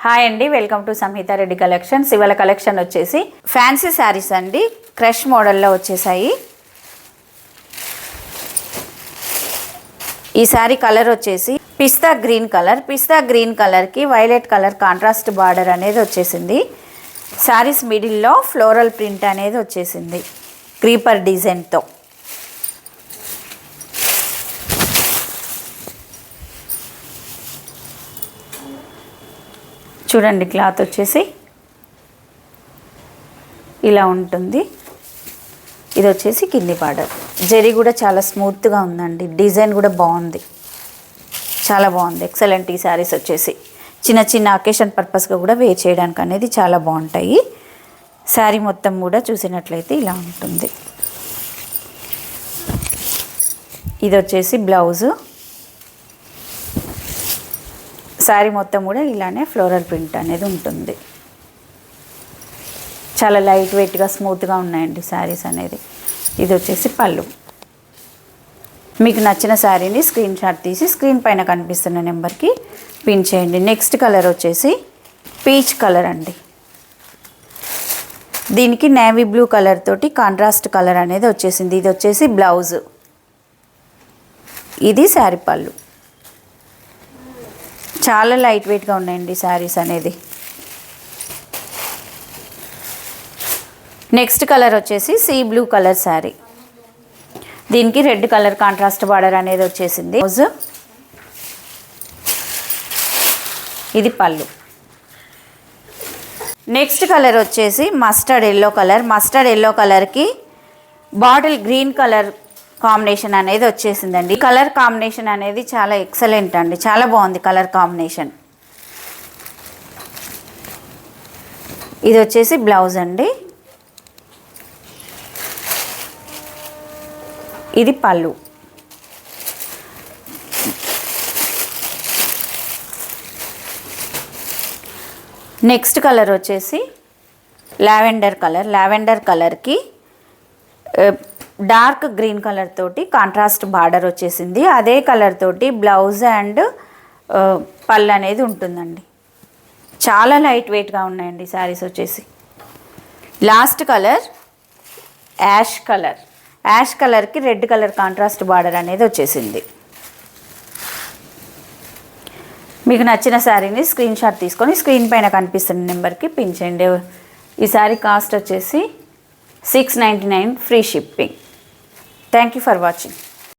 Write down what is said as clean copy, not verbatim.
Hi అండి, welcome to Samhitha Reddy collections. ఇవాళ collection వచ్చేసి ఫ్యాన్సీ శారీస్ అండి. క్రష్ మోడల్లో వచ్చేసాయి. ఈ శారీ కలర్ వచ్చేసి pista green colour. Pista green కలర్కి వైలెట్ కలర్ కాంట్రాస్ట్ బార్డర్ అనేది వచ్చేసింది. శారీస్ మిడిల్లో ఫ్లోరల్ ప్రింట్ అనేది వచ్చేసింది క్రీపర్ డిజైన్తో. చూడండి, క్లాత్ వచ్చేసి ఇలా ఉంటుంది. ఇది వచ్చేసి కింది బార్డర్. జరీ కూడా చాలా స్మూత్గా ఉందండి. డిజైన్ కూడా బాగుంది, చాలా బాగుంది, ఎక్సలెంట్. ఈ శారీస్ వచ్చేసి చిన్న చిన్న అకేషన్ పర్పస్గా కూడా వేర్ చేయడానికి అనేది చాలా బాగుంటాయి. శారీ మొత్తం కూడా చూసినట్లయితే ఇలా ఉంటుంది. ఇది వచ్చేసి బ్లౌజు. శారీ మొత్తం కూడా ఇలానే ఫ్లోరల్ ప్రింట్ అనేది ఉంటుంది. చాలా లైట్ వెయిట్గా స్మూత్గా ఉన్నాయండి శారీస్ అనేది. ఇది వచ్చేసి పళ్ళు. మీకు నచ్చిన శారీని స్క్రీన్ షాట్ తీసి స్క్రీన్ పైన కనిపిస్తున్న నెంబర్కి పిన్ చేయండి. నెక్స్ట్ కలర్ వచ్చేసి పీచ్ కలర్ అండి. దీనికి నేవీ బ్లూ కలర్ తోటి కాంట్రాస్ట్ కలర్ అనేది వచ్చేసింది. ఇది వచ్చేసి బ్లౌజు. ఇది శారీ పళ్ళు. చాలా లైట్ వెయిట్గా ఉన్నాయండి శారీస్ అనేది. నెక్స్ట్ కలర్ వచ్చేసి సీ బ్లూ కలర్ శారీ. దీనికి రెడ్ కలర్ కాంట్రాస్ట్ బార్డర్ అనేది వచ్చేసింది. ఇది పళ్ళు. నెక్స్ట్ కలర్ వచ్చేసి mustard yellow colour. Mustard yellow కలర్కి బాటిల్ గ్రీన్ కలర్ కాంబినేషన్ అనేది వచ్చేసిందండి. కలర్ కాంబినేషన్ అనేది చాలా ఎక్సలెంట్ అండి, చాలా బాగుంది కలర్ కాంబినేషన్. ఇది వచ్చేసి బ్లౌజ్ అండి. ఇది పళ్ళు. నెక్స్ట్ కలర్ వచ్చేసి లావెండర్ కలర్. లావెండర్ కలర్కి డార్క్ గ్రీన్ కలర్ తోటి కాంట్రాస్ట్ బార్డర్ వచ్చేసింది. అదే కలర్ తోటి బ్లౌజ్ అండ్ పళ్ళు అనేది ఉంటుందండి. చాలా లైట్ వెయిట్గా ఉన్నాయండి శారీస్ వచ్చేసి. Last colour ash colour. Ash కలర్కి రెడ్ కలర్ కాంట్రాస్ట్ బార్డర్ అనేది వచ్చేసింది. మీకు నచ్చిన శారీని స్క్రీన్ షాట్ తీసుకొని స్క్రీన్ పైన కనిపిస్తున్న నెంబర్కి పిన్ చేయండి. ఈ శారీ కాస్ట్ వచ్చేసి $699 free shipping. Thank you for watching.